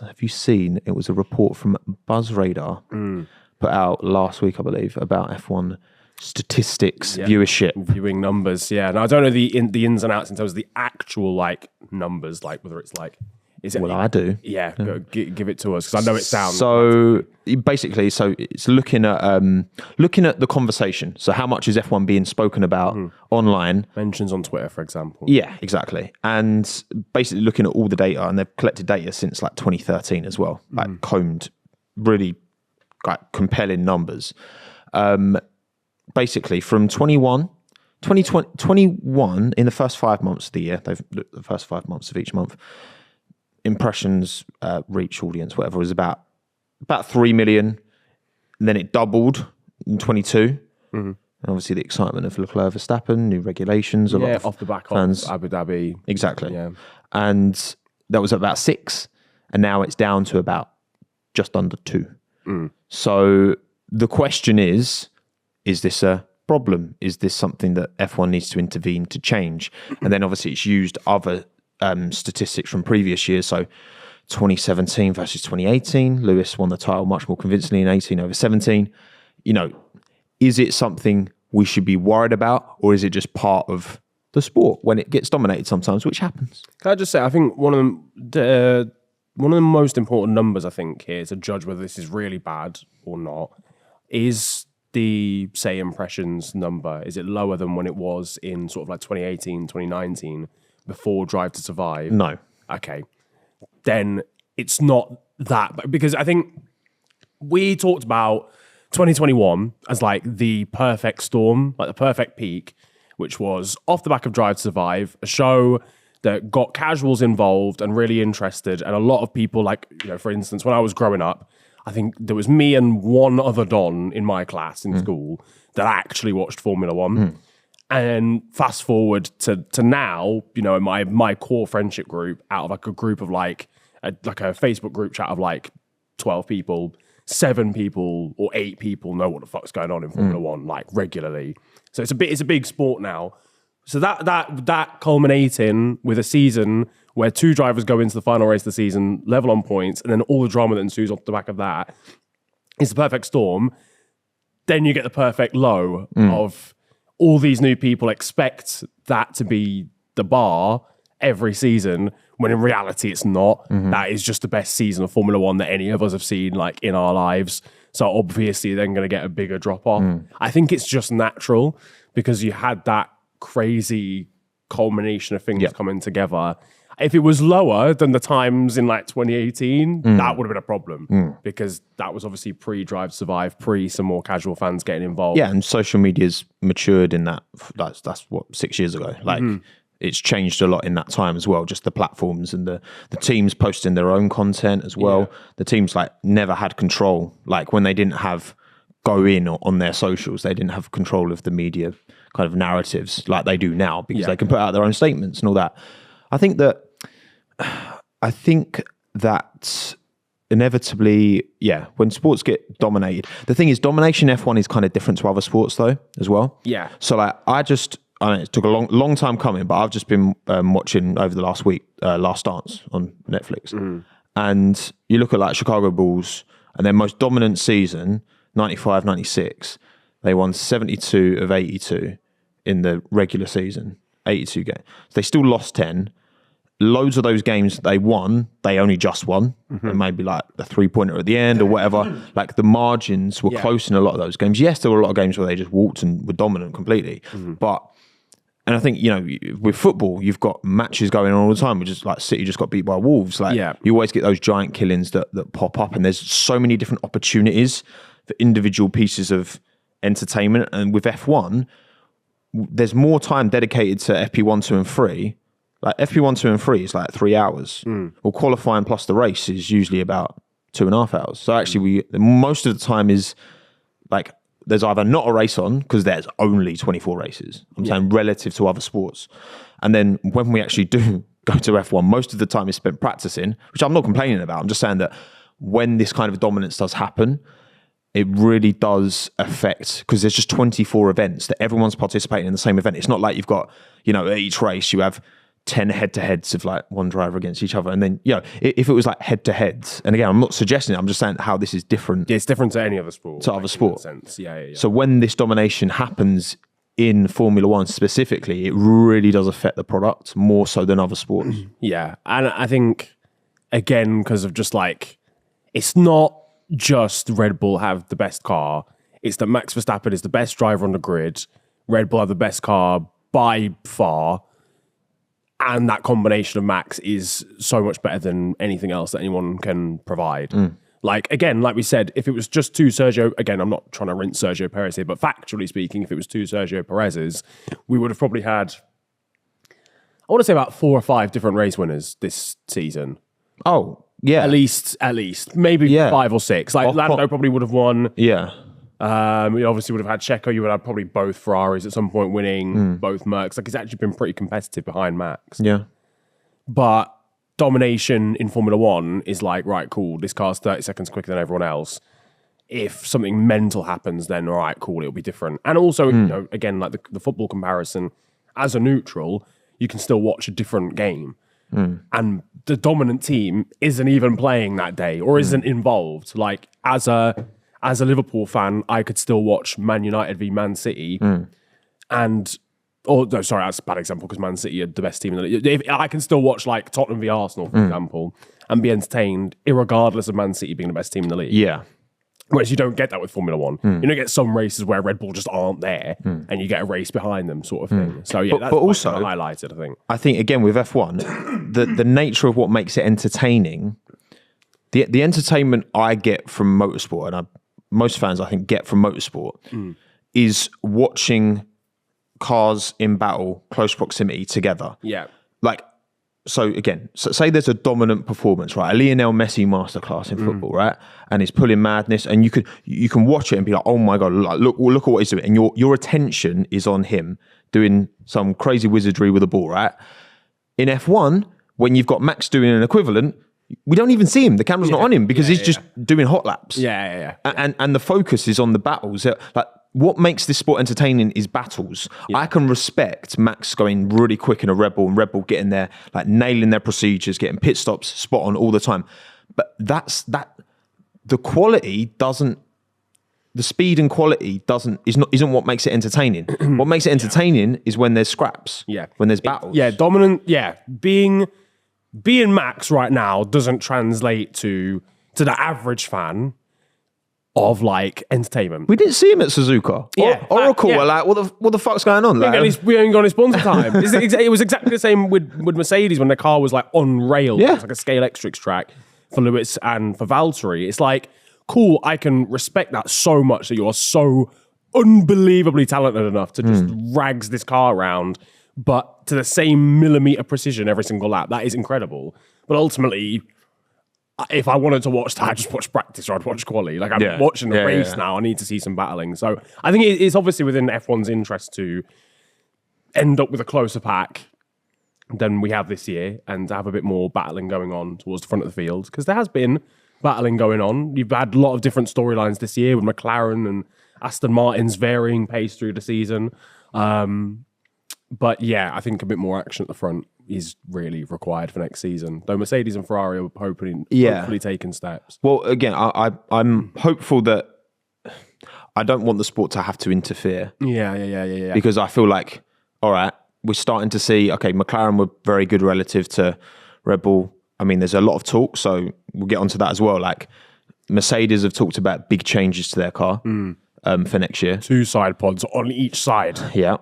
stats. Have you seen? It was a report from BuzzRadar put out last week, I believe, about F1 statistics, viewership, viewing numbers. Yeah, and I don't know the ins and outs in terms of the actual like numbers, like whether it's like. Is it? Well, I do. Yeah, give it to us because I know it's down. So basically, it's looking at the conversation. So how much is F1 being spoken about online? Mentions on Twitter, for example. Yeah, exactly. And basically looking at all the data, and they've collected data since like 2013 as well, like combed really like compelling numbers. Basically from 21 in the first 5 months of the year, they've looked at the first 5 months of each month. Impressions, reach, audience, whatever, was about 3 million. And then it doubled in 22. And obviously the excitement of Leclerc, Verstappen, new regulations, a lot of off the back fans. of Abu Dhabi. Exactly. Yeah. And that was about 6. And now it's down to about just under 2. So the question is this a problem? Is this something that F1 needs to intervene to change? And then obviously it's used other statistics from previous years. So 2017 versus 2018, Lewis won the title much more convincingly in 18 over 17. You know, is it something we should be worried about, or is it just part of the sport when it gets dominated sometimes, which happens? Can I just say, I think one of the most important numbers I think here to judge whether this is really bad or not is the, say, impressions number. Is it lower than when it was in sort of like 2018, 2019? Before Drive to Survive? No. Okay. Then it's not that. Because I think we talked about 2021 as like the perfect storm, like the perfect peak, which was off the back of Drive to Survive, a show that got casuals involved and really interested. And a lot of people, like, you know, for instance, when I was growing up, I think there was me and one other Don in my class in school that actually watched Formula One. And fast forward to now, you know, my core friendship group, out of like a group of like a Facebook group chat of like 12 people, 7 people or 8 people know what the fuck's going on in Formula One, like regularly. So it's a big sport now. So that culminating with a season where 2 drivers go into the final race of the season, level on points, and then all the drama that ensues off the back of that is the perfect storm. Then you get the perfect low of all these new people expect that to be the bar every season, when in reality it's not. That is just the best season of Formula One that any of us have seen like in our lives. So obviously they're going to get a bigger drop off. I think it's just natural because you had that crazy culmination of things coming together. If it was lower than the times in like 2018, that would have been a problem because that was obviously pre-Drive to Survive, pre some more casual fans getting involved. Yeah, and social media's matured in that. That's what, 6 years ago. Like it's changed a lot in that time as well. Just the platforms and the teams posting their own content as well. Yeah. The teams like never had control. Like when they didn't have go in on their socials, they didn't have control of the media kind of narratives like they do now because they can put out their own statements and all that. I think that inevitably, when sports get dominated, the thing is domination in F1 is kind of different to other sports though, as well. Yeah. So like, I mean, it took a long time coming, but I've just been watching over the last week, Last Dance on Netflix. And you look at like Chicago Bulls and their most dominant season, 95, 96, they won 72 of 82 in the regular season, 82 games. They still lost 10. Loads of those games they won, they only just won. And maybe like a 3-pointer at the end or whatever. Like the margins were close in a lot of those games. Yes, there were a lot of games where they just walked and were dominant completely. And I think, you know, with football, you've got matches going on all the time. We just like City just got beat by Wolves. Like you always get those giant killings that pop up, and there's so many different opportunities for individual pieces of entertainment. And with F1, there's more time dedicated to FP1, 2 and 3. Like FP1, 2 and 3 is like 3 hours. Well, qualifying plus the race is usually about 2.5 hours. So actually most of the time is like, there's either not a race on because there's only 24 races. I'm saying relative to other sports. And then when we actually do go to F1, most of the time is spent practicing, which I'm not complaining about. I'm just saying that when this kind of dominance does happen, it really does affect, because there's just 24 events that everyone's participating in the same event. It's not like you've got, you know, at each race you have 10 head-to-heads of like one driver against each other. And then, if it was like head-to-heads, and again, I'm not suggesting it, I'm just saying how this is different. Yeah, it's different to any other sport. To other sports. Sense. Yeah. So when this domination happens in Formula One specifically, it really does affect the product more so than other sports. Yeah. And I think, again, because of just like, it's not just Red Bull have the best car. It's that Max Verstappen is the best driver on the grid. Red Bull have the best car by far. And that combination of Max is so much better than anything else that anyone can provide. Like, again, like we said, if it was just two Sergio, again, I'm not trying to rinse Sergio Perez here, but factually speaking, if it was two Sergio Perez's, we would have probably had, I want to say about 4 or 5 different race winners this season. Oh, yeah. At least. Maybe 5 or 6. Like, Lando probably would have won. Yeah. You obviously would have had Checo. You would have probably both Ferraris at some point winning, both Mercs. Like, it's actually been pretty competitive behind Max. Yeah. But domination in Formula One is like, right, cool, this car's 30 seconds quicker than everyone else. If something mental happens, then all right, cool, it'll be different. And also, again, like the football comparison, as a neutral, you can still watch a different game. And the dominant team isn't even playing that day or isn't involved. Like, as a Liverpool fan, I could still watch Man United v Man City, that's a bad example because Man City are the best team in the league. I can still watch like Tottenham v Arsenal, for example, and be entertained, irregardless of Man City being the best team in the league. Yeah. Whereas you don't get that with Formula One. You don't get some races where Red Bull just aren't there, and you get a race behind them, sort of thing. So yeah, that's also highlighted. I think again with F1, the nature of what makes it entertaining, the entertainment I get from motorsport, and most fans I think get from motorsport, is watching cars in battle, close proximity together. Yeah, like. So again, say there's a dominant performance, right? A Lionel Messi masterclass in football, right? And he's pulling madness, and you can watch it and be like, oh my god, like, look at what he's doing, and your attention is on him doing some crazy wizardry with the ball, right? In F1, when you've got Max doing an equivalent, we don't even see him. The camera's not on him because he's just doing hot laps. Yeah. And the focus is on the battles. Like, what makes this sport entertaining is battles. I can respect Max going really quick in a Red Bull and Red Bull getting there, like nailing their procedures, getting pit stops spot on all the time. But the quality doesn't, the speed and quality isn't what makes it entertaining. What makes it entertaining is when there's scraps. Yeah. When there's battles. Dominant. Yeah. Being Max right now doesn't translate to the average fan of like entertainment. We didn't see him at Suzuka. Oracle were like, what the fuck's going on? We ain't got any sponsor time. It was exactly the same with Mercedes when the car was like on rails. Yeah. It's like a Scale Extrix track for Lewis and for Valtteri. It's like, cool, I can respect that so much that you are so unbelievably talented enough to just rags this car around, but to the same millimeter precision every single lap. That is incredible. But ultimately, if I wanted to watch that, I'd just watch practice or I'd watch quali. Like, I'm watching the race now. I need to see some battling. So I think it's obviously within F1's interest to end up with a closer pack than we have this year and to have a bit more battling going on towards the front of the field. Because there has been battling going on. You've had a lot of different storylines this year with McLaren and Aston Martin's varying pace through the season. But yeah, I think a bit more action at the front is really required for next season. Though Mercedes and Ferrari are hopefully taking steps. Well, again, I'm hopeful that I don't want the sport to have to interfere. Yeah. Because I feel like, all right, we're starting to see, okay, McLaren were very good relative to Red Bull. I mean, there's a lot of talk, so we'll get onto that as well. Like, Mercedes have talked about big changes to their car for next year. 2 side pods on each side. Yeah.